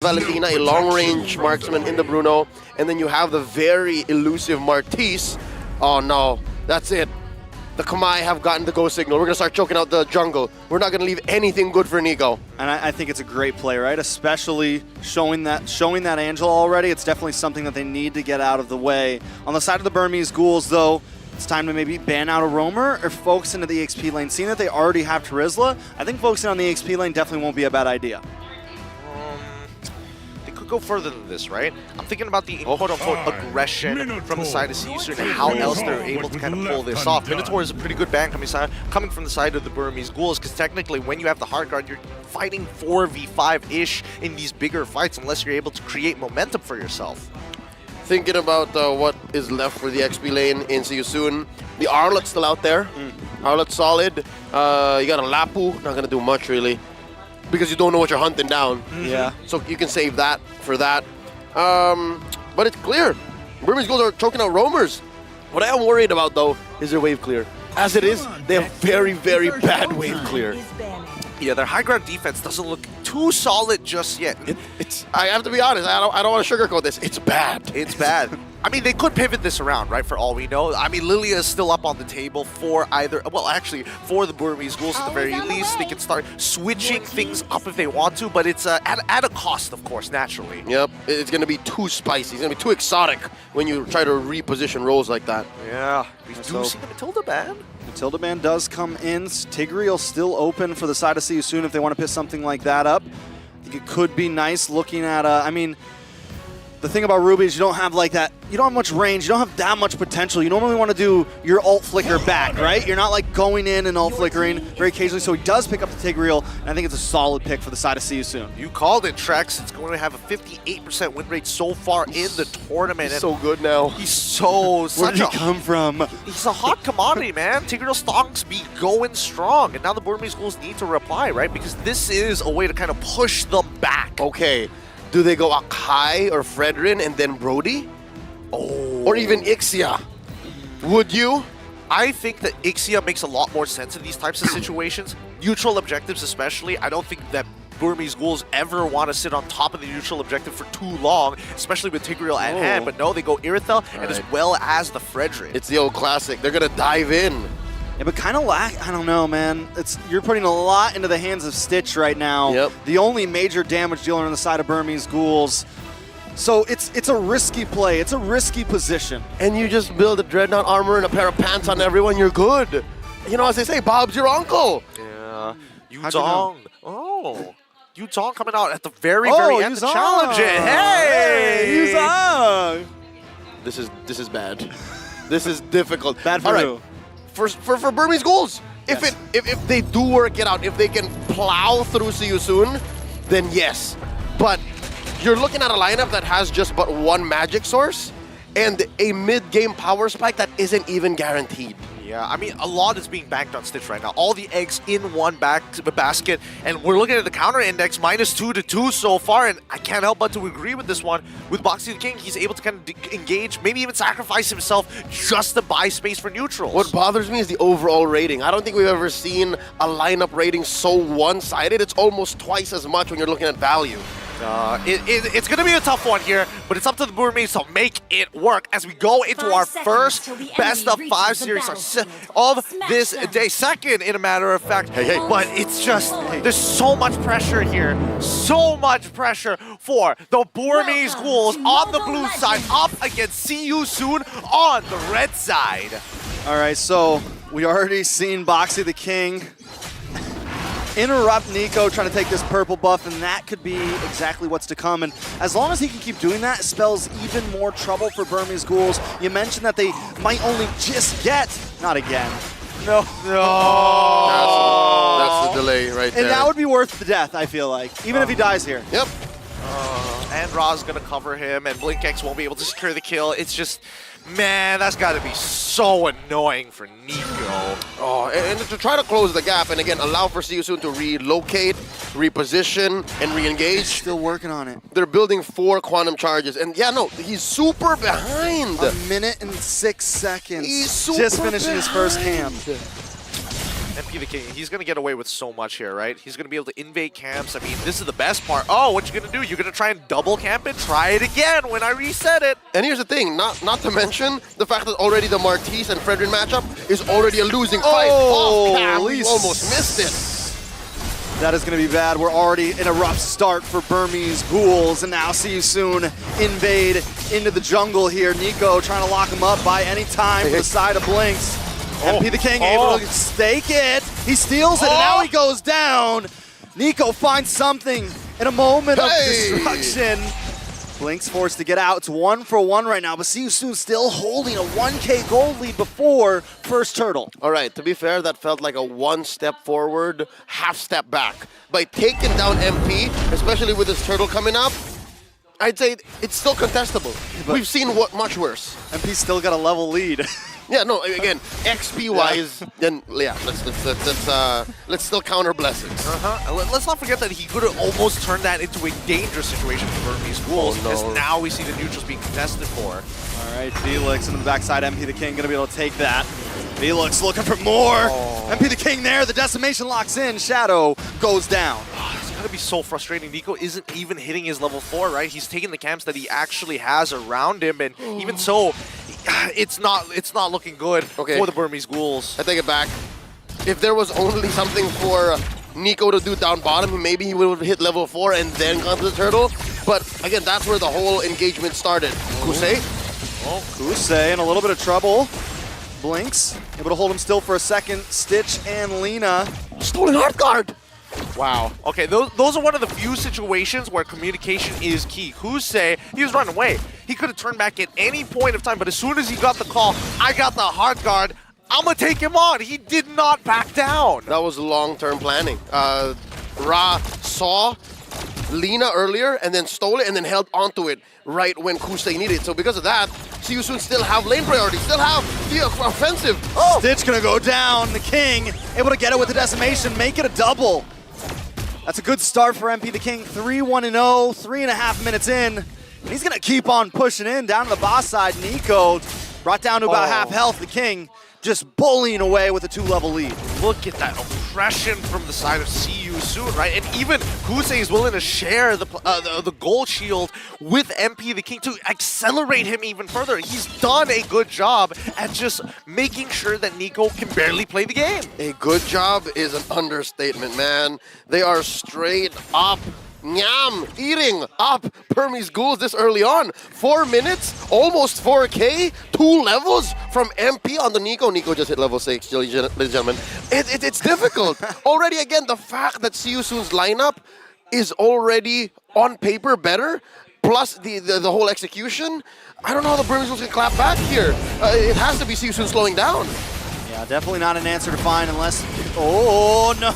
Valentina, a long-range marksman in the Bruno, and then you have the very elusive Martis. Oh no, that's it. The Kamai have gotten the go signal. We're going to start choking out the jungle. We're not going to leave anything good for Nico. And I think it's a great play, right? Especially showing that Angela already. It's definitely something that they need to get out of the way. On the side of the Burmese Ghouls, though, it's time to maybe ban out a roamer or focus into the XP lane. Seeing that they already have Terizla, I think focusing on the XP lane definitely won't be a bad idea. Go further than this, right? I'm thinking about the quote-unquote aggression from the side of Season and how else they're able to kind of pull this off. Minotaur is a pretty good ban coming from the side of the Burmese Ghouls, because technically when you have the hard guard, you're fighting 4v5-ish in these bigger fights unless you're able to create momentum for yourself. Thinking about what is left for the XP lane in See You Soon. The Arlet's still out there. Arlet's solid. You got a Lapu, not going to do much really, because you don't know what you're hunting down. Yeah. So you can save that for that. But it's clear. Burmese Ghouls are choking out roamers. What I am worried about, though, is their wave clear. As it is, they have very, very bad wave clear. Yeah, their high ground defense doesn't look too solid just yet. I have to be honest, I don't want to sugarcoat this. It's bad. It's bad. I mean, they could pivot this around, right, for all we know. I mean, Lilia is still up on the table for either, well, actually, for the Burmese Ghouls at the very least. They can start switching things up if they want to, but it's at a cost, of course, naturally. Yep, it's going to be too spicy. It's going to be too exotic when you try to reposition roles like that. Yeah. We do see the Matilda ban. Matilda ban does come in. Tigreal still open for the side of See You Soon if they want to pick something like that up. I think it could be nice looking at, I mean, the thing about Ruby is you don't have like that, you don't have much range, you don't have that much potential. You normally want to do your ult flicker back, right? You're not like going in and ult flickering very occasionally, so he does pick up the Tigreal, and I think it's a solid pick for the side of See You Soon. You called it, Trex. It's going to have a 58% win rate so far in the tournament. He's so good now. He's so... Where did he come from? He's a hot commodity, man. Tigreal stonks be going strong, and now the Burmese Ghouls need to reply, right? Because this is a way to kind of push them back. Okay. Do they go Akai or Fredrin and then Brody? Oh. Or even Ixia? Would you? I think that Ixia makes a lot more sense in these types of situations. Neutral objectives especially. I don't think that Burmese Ghouls ever want to sit on top of the neutral objective for too long, especially with Tigreal at hand. But no, they go Irithel and as well as the Fredrin. It's the old classic. They're going to dive in. Yeah, but kind of I don't know, man. You're putting a lot into the hands of Stitch right now. Yep. The only major damage dealer on the side of Burmese Ghouls. So it's a risky play. It's a risky position. And you just build a Dreadnought armor and a pair of pants on everyone, you're good. You know, as they say, Bob's your uncle. Yeah. Yuzong. Oh. Yuzong coming out at the very end to challenge it. Hey! Yuzong! This is bad. This is difficult. Bad for who? For Burmese Ghouls. Yes. If they do work it out, if they can plow through See You Soon, then yes. But you're looking at a lineup that has just but one magic source and a mid-game power spike that isn't even guaranteed. Yeah, I mean, a lot is being banked on Stitch right now. All the eggs in one basket, and we're looking at the counter index, -2 to 2 so far, and I can't help but to agree with this one. With Boxy the King, he's able to kind of engage, maybe even sacrifice himself just to buy space for neutrals. What bothers me is the overall rating. I don't think we've ever seen a lineup rating so one-sided. It's almost twice as much when you're looking at value. It's going to be a tough one here, but it's up to the Burmese to make it work as we go into our first best-of-5 series of this day. Second, in a matter of fact. Hey. But it's just, there's so much pressure here. So much pressure for the Burmese Ghouls on the blue side up against See You Soon on the red side. All right, so we already seen Boxy the King interrupt Nico trying to take this purple buff, and that could be exactly what's to come. And as long as he can keep doing that, it spells even more trouble for Burmese Ghouls. You mentioned that they might only just get, not again. No. That's the delay right there. And that would be worth the death, I feel like, even if he dies here. Yep. And Ra's going to cover him, and BlinkX won't be able to secure the kill. It's just, man, that's got to be so annoying for Nico. Oh, and to try to close the gap, and again, allow for See You Soon to relocate, reposition, and re-engage. Still working on it. They're building 4 quantum charges, and yeah, no, he's super behind. 1 minute and 6 seconds. He's super just finishing his first camp. MP the King, he's going to get away with so much here, right? He's going to be able to invade camps. I mean, this is the best part. Oh, what you going to do? You're going to try and double camp it? Try it again when I reset it. And here's the thing, not to mention the fact that already the Martise and Fredrin matchup is already a losing fight. Oh, Cam, we Elise. almost missed it. That is going to be bad. We're already in a rough start for Burmese Ghouls, and now See You Soon invade into the jungle here. Nico trying to lock him up by any time from the side of Blinks. MP the King able to stake it. He steals it, and now he goes down. Nico finds something in a moment of destruction. Blinks forced to get out. It's 1-for-1 right now, but See You Soon still holding a 1K gold lead before first turtle. All right, to be fair, that felt like a one step forward, half step back. By taking down MP, especially with this turtle coming up, I'd say it's still contestable. But we've seen what much worse. MP's still got a level lead. Yeah, no, again, XP wise, then yeah, let's still count our blessings. Let's not forget that he could have almost turned that into a dangerous situation for Burmese Ghouls, because now we see the neutrals being contested for. All right, Felix into the backside. MP the King gonna be able to take that. Felix looking for more. MP the King there. The decimation locks in. Shadow goes down. It's gonna be so frustrating. Nico isn't even hitting his level 4, right? He's taking the camps that he actually has around him, and even so, it's not looking good for the Burmese Ghouls. I take it back. If there was only something for Nico to do down bottom, maybe he would have hit level 4 and then gone to the turtle. But again, that's where the whole engagement started. Kusei? Oh, Kusei in a little bit of trouble. Blinks able to hold him still for a second. Stitch and Lina. Stolen hard guard! Wow. Okay, those are one of the few situations where communication is key. Kusei, he was running away. He could have turned back at any point of time, but as soon as he got the call, I got the hard guard, I'm gonna take him on. He did not back down. That was long-term planning. Ra saw Lina earlier and then stole it and then held onto it right when Kusei needed it. So because of that, See You Soon still have lane priority, still have the offensive. Stitch gonna go down. The King able to get it with the decimation, make it a double. That's a good start for MP the King. 3-1-0, 3.5 minutes in. And he's gonna keep on pushing in down to the boss side. Nico brought down to about half health. The King just bullying away with a 2-level lead. Look at that oppression from the side of See You Soon, right? And even Kusei is willing to share the gold shield with MP the King to accelerate him even further. He's done a good job at just making sure that Nico can barely play the game. A good job is an understatement, man. They are straight up eating up Burmese Ghouls this early on. 4 minutes, almost 4K, 2 levels from MP on the Nico. Nico just hit level 6, ladies and gentlemen. It's difficult. Already, again, the fact that See You Soon's lineup is already on paper better, plus the whole execution, I don't know how the Burmese Ghouls can clap back here. It has to be See You Soon slowing down. Yeah, definitely not an answer to find unless... Oh, no!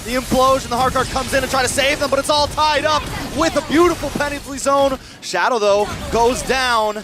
The implosion, the hard card comes in and try to save them, but it's all tied up with a beautiful penalty zone. Shadow, though, goes down.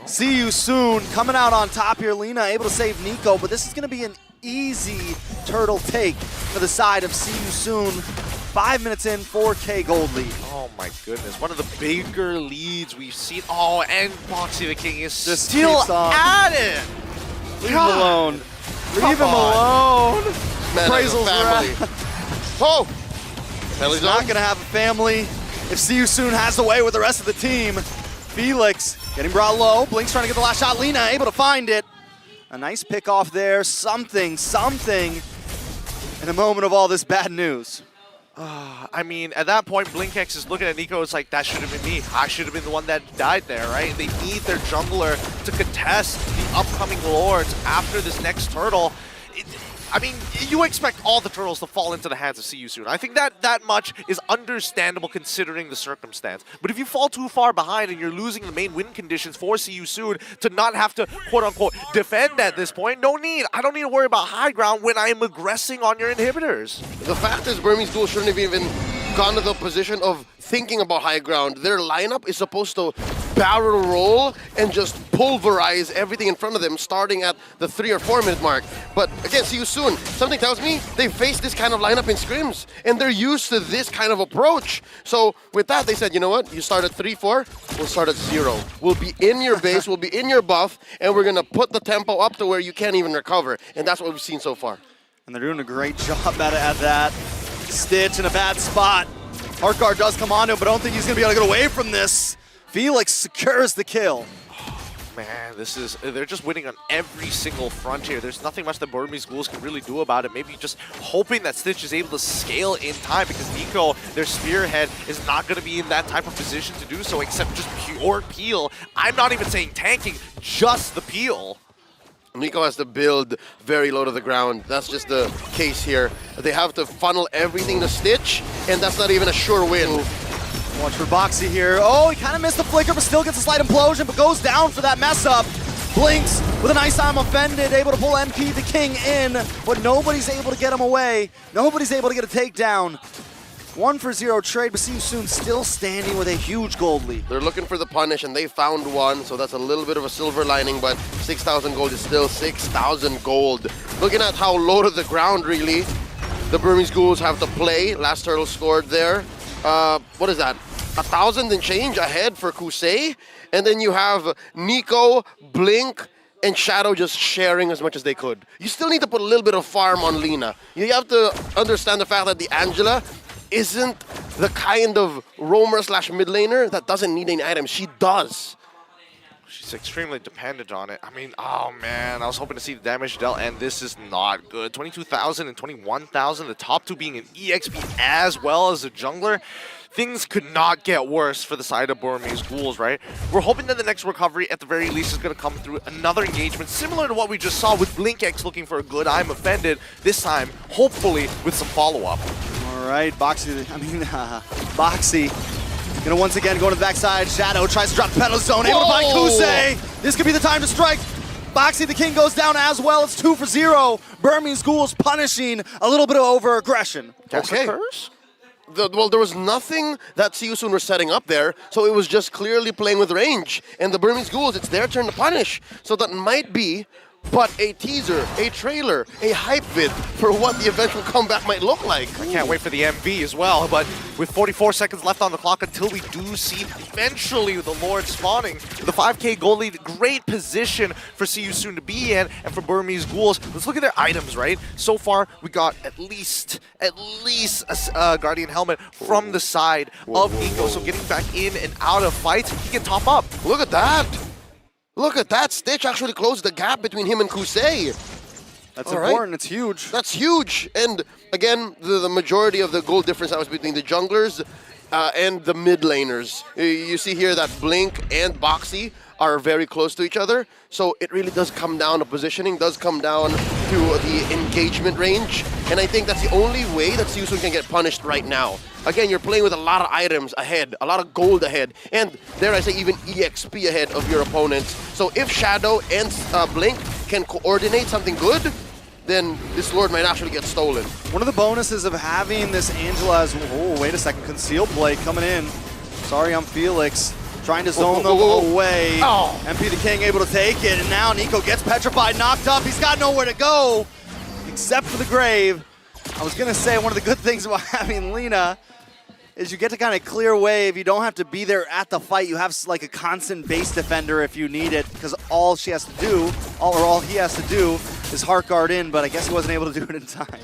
See You Soon coming out on top here. Lina able to save Nico, but this is going to be an easy turtle take for the side of See You Soon. 5 minutes in, 4K gold lead. Oh my goodness, one of the bigger leads we've seen. Oh, and Boxy the King is Just still keeps on. at it. Leave him alone. Leave him alone. Man, Appraisal's family. Oh! He's not going to have a family if See You Soon has the way with the rest of the team. Felix getting brought low. Blink's trying to get the last shot. Lina able to find it. A nice pick off there. Something in a moment of all this bad news. I mean, at that point, BlinkX is looking at Nico. It's like, that should have been me. I should have been the one that died there, right? They need their jungler to contest the upcoming lords after this next turtle. I mean, you expect all the turtles to fall into the hands of See You Soon. I think that much is understandable considering the circumstance. But if you fall too far behind and you're losing the main win conditions for See You Soon to not have to, quote-unquote, defend at this point, no need. I don't need to worry about high ground when I am aggressing on your inhibitors. The fact is Burmese Ghouls shouldn't have even gone to the position of thinking about high ground. Their lineup is supposed to barrel roll and just pulverize everything in front of them, starting at the 3 or 4 minute mark. But again, See You Soon. Something tells me they faced this kind of lineup in scrims, and they're used to this kind of approach. So with that, they said, you know what? You start at 3-4, we'll start at 0. We'll be in your base, we'll be in your buff, and we're gonna put the tempo up to where you can't even recover. And that's what we've seen so far. And they're doing a great job at that. Stitch in a bad spot. Heartguard does come onto him, but I don't think he's going to be able to get away from this. Felix secures the kill. Man, they're just winning on every single front here. There's nothing much that Burmese Ghouls can really do about it. Maybe just hoping that Stitch is able to scale in time, because Nico, their spearhead, is not going to be in that type of position to do so, except just pure peel. I'm not even saying tanking, just the peel. Nico has to build very low to the ground. That's just the case here. They have to funnel everything to Stitch, and that's not even a sure win. Watch for Boxy here. Oh, he kind of missed the flicker, but still gets a slight implosion, but goes down for that mess up. Blinks with a nice time offended, able to pull MP the King in, but nobody's able to get him away. Nobody's able to get a takedown. 1-for-0 trade, but see you soon still standing with a huge gold lead. They're looking for the punish, and they found one, so that's a little bit of a silver lining, but 6,000 gold is still 6,000 gold. Looking at how low to the ground, really, the Burmese Ghouls have to play. Last turtle scored there. What is that? 1,000 and change ahead for Kusei, and then you have Nico, Blink, and Shadow just sharing as much as they could. You still need to put a little bit of farm on Lina. You have to understand the fact that the Angela isn't the kind of roamer slash mid laner that doesn't need any items. She does. She's extremely dependent on it. I mean, oh man, I was hoping to see the damage dealt, and this is not good. 22,000 and 21,000, the top two being an EXP as well as a jungler. Things could not get worse for the side of Burmese Ghouls, right? We're hoping that the next recovery, at the very least, is going to come through another engagement similar to what we just saw with BlinkX looking for a good I'm offended. This time, hopefully, with some follow-up. All right, Boxy gonna once again go to the backside. Shadow tries to drop the pedal zone, able to find Kusei. This could be the time to strike. Boxy the King goes down as well. It's 2-for-0. Burmese Ghouls punishing a little bit of over-aggression. Okay. Well, there was nothing that Siusun were setting up there, so it was just clearly playing with range. And the Burmese Ghouls, it's their turn to punish. So that might be but a teaser, a trailer, a hype vid for what the eventual comeback might look like. I can't wait for the MV as well, but with 44 seconds left on the clock until we do see eventually the Lord spawning. The 5k goal lead, great position for See You Soon to be in, and for Burmese Ghouls. Let's look at their items, right? So far, we got at least a Guardian helmet from the side of Nico, so getting back in and out of fights, he can top up. Look at that! Look at that! Stitch actually closed the gap between him and Kusei. That's important, it's huge. That's huge! And again, the majority of the goal difference that was between the junglers and the mid laners. You see here that Blink and Boxy are very close to each other, so it really does come down to positioning, does come down to the engagement range, and I think that's the only way that Siusun can get punished right now. Again, you're playing with a lot of items ahead, a lot of gold ahead, and dare I say even EXP ahead of your opponents. So if Shadow and Blink can coordinate something good, then this Lord might actually get stolen. One of the bonuses of having this Angela is, oh, wait a second, conceal play coming in. Sorry, I'm Felix. Trying to zone them away. MP the King able to take it, and now Nico gets petrified, knocked up. He's got nowhere to go except for the grave. I was gonna say one of the good things about having Lina is you get to kind of clear wave. You don't have to be there at the fight. You have like a constant base defender if you need it, because all she has to do, all he has to do is Heartguard in, but I guess he wasn't able to do it in time.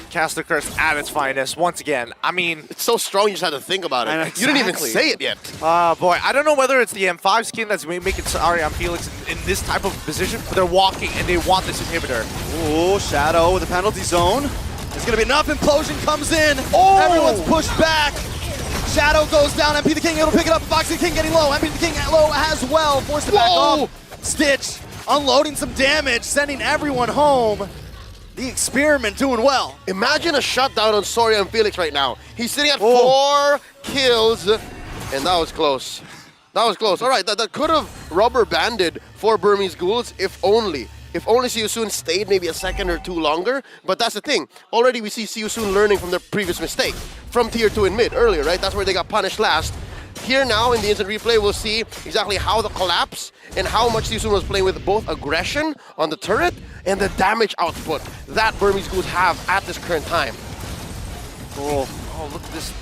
Caster Curse at its finest. Once again, I mean, it's so strong you just had to think about it. Exactly. You didn't even say it yet. Boy, I don't know whether it's the M5 skin that's making Ariam Felix in this type of position, but they're walking and they want this inhibitor. Oh, Shadow with the penalty zone. It's gonna be enough. Implosion comes in. Oh! Everyone's pushed back. Shadow goes down. MP the King able to pick it up. Boxy the King getting low. MP the King low as well. Forced it back off. Stitch unloading some damage, sending everyone home. The experiment doing well. Imagine a shutdown on Soria and Felix right now. He's sitting at 4 kills, and that was close. That was close. All right, that could have rubber banded for Burmese Ghouls if only. If only See You Soon stayed maybe a second or two longer. But that's the thing. Already we see See You Soon learning from their previous mistake. From tier 2 in mid earlier, right? That's where they got punished last. Here now in the instant replay, we'll see exactly how the collapse and how much Siusun was playing with both aggression on the turret and the damage output that Burmese Ghouls have at this current time. Cool. Oh, look at this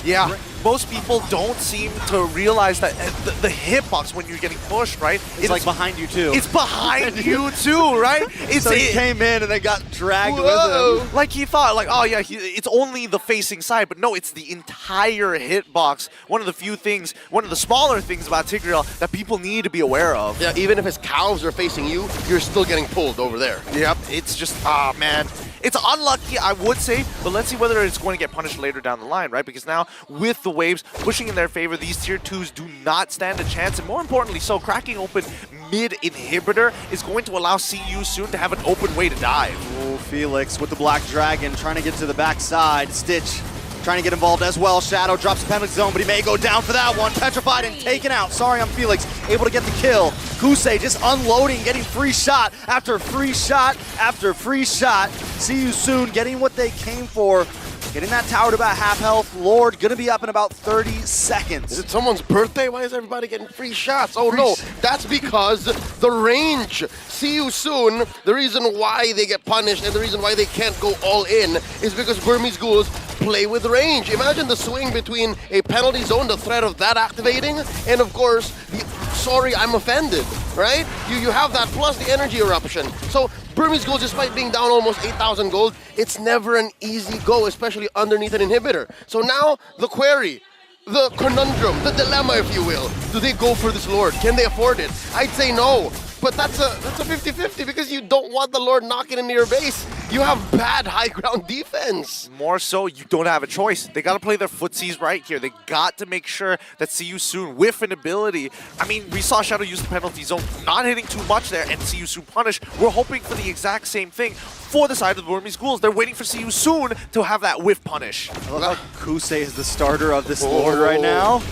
Yeah, most people don't seem to realize that the hitbox when you're getting pushed, right? It's like behind you too. It's behind you too, right? So he came in and then got dragged with him. Like he thought, like, oh yeah, it's only the facing side, but no, it's the entire hitbox. One of the few things, one of the smaller things about Tigreal that people need to be aware of. Yeah, even if his calves are facing you, you're still getting pulled over there. Yep, it's just, man. It's unlucky, I would say, but let's see whether it's going to get punished later down the line, right? Because now, with the waves pushing in their favor, these tier 2s do not stand a chance, and more importantly so, cracking open mid-inhibitor is going to allow CU soon to have an open way to dive. Oh, Felix with the Black Dragon trying to get to the backside. Stitch trying to get involved as well. Shadow drops the penalty zone, but he may go down for that one. Petrified and taken out. Sorry, I'm Felix. Able to get the kill. Kusei just unloading, getting free shot after free shot after free shot. See you soon, getting what they came for. Getting that tower to about half health. Lord gonna be up in about 30 seconds. Is it someone's birthday? Why is everybody getting free shots? Oh no, that's because the range. See you soon. The reason why they get punished and the reason why they can't go all in is because Burmese Ghouls play with range. Imagine the swing between a penalty zone, the threat of that activating, and of course, the sorry, I'm offended, right? You have that plus the energy eruption. So Burmese Ghouls, despite being down almost 8,000 gold, it's never an easy go, especially underneath an inhibitor. So now, the query, the conundrum, the dilemma, if you will. Do they go for this Lord? Can they afford it? I'd say no. But that's a 50-50 because you don't want the Lord knocking into your base. You have bad high ground defense. More so, you don't have a choice. They got to play their footsies right here. They got to make sure that See You Soon with an ability. I mean, we saw Shadow use the penalty zone, not hitting too much there, and See You Soon punish. We're hoping for the exact same thing for the side of the Burmese Ghouls. They're waiting for See You Soon to have that whiff punish. I love how Kusei is the starter of this Lord right now.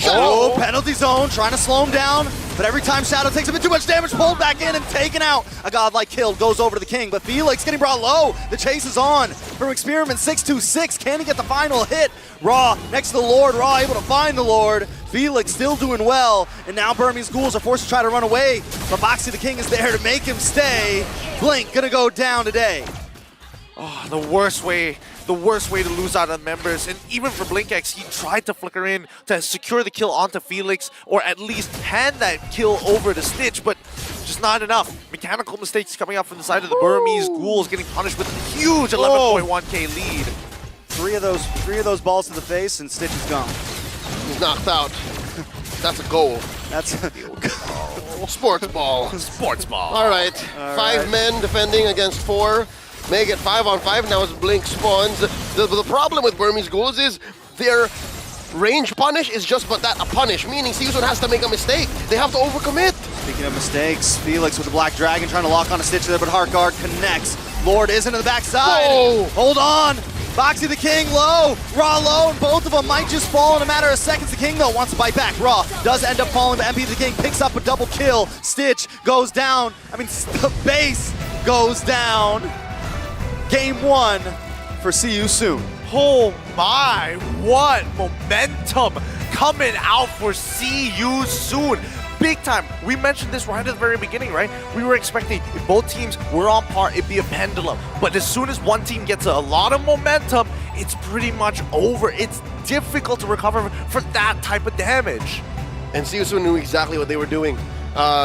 Oh, penalty zone, trying to slow him down. But every time Shadow takes a bit too much damage, pulled back in and taken out. A godlike kill goes over to the King, but Felix getting brought low. The chase is on from Experiment 626. Can he get the final hit? Raw next to the Lord. Raw able to find the Lord. Felix still doing well. And now Burmese Ghouls are forced to try to run away. But Boxy the King is there to make him stay. Blink gonna go down today. Oh, the worst way to lose out on members. And even for BlinkX, he tried to flicker in to secure the kill onto Felix, or at least hand that kill over to Stitch, but just not enough. Mechanical mistakes coming out from the side of the Burmese Ghouls, getting punished with a huge 11.1k lead. Three of those balls to the face, and Stitch is gone. He's knocked out. That's a goal. That's Sports ball. Sports ball. All right. 5 men defending against 4. Make it 5-on-5 now as Blink spawns. The problem with Burmese Ghouls is their range punish is just but that, a punish, meaning Season has to make a mistake. They have to overcommit. Speaking of mistakes, Felix with the Black Dragon trying to lock on a Stitch there, but Heartguard connects. Lord is into the backside. Whoa. Hold on. Boxy the King low, Raw low, and both of them might just fall in a matter of seconds. The King, though, wants to bite back. Raw does end up falling, but MP the King picks up a double kill. Stitch goes down. I mean, the base goes down. Game 1 for See You Soon. Oh my, what momentum coming out for See You Soon. Big time. We mentioned this right at the very beginning, right? We were expecting if both teams were on par, it'd be a pendulum. But as soon as one team gets a lot of momentum, it's pretty much over. It's difficult to recover for that type of damage. And See You Soon knew exactly what they were doing.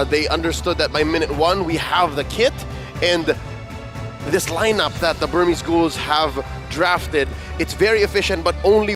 They understood that by minute 1, we have the kit, and this lineup that the Burmese Ghouls have drafted, it's very efficient, but only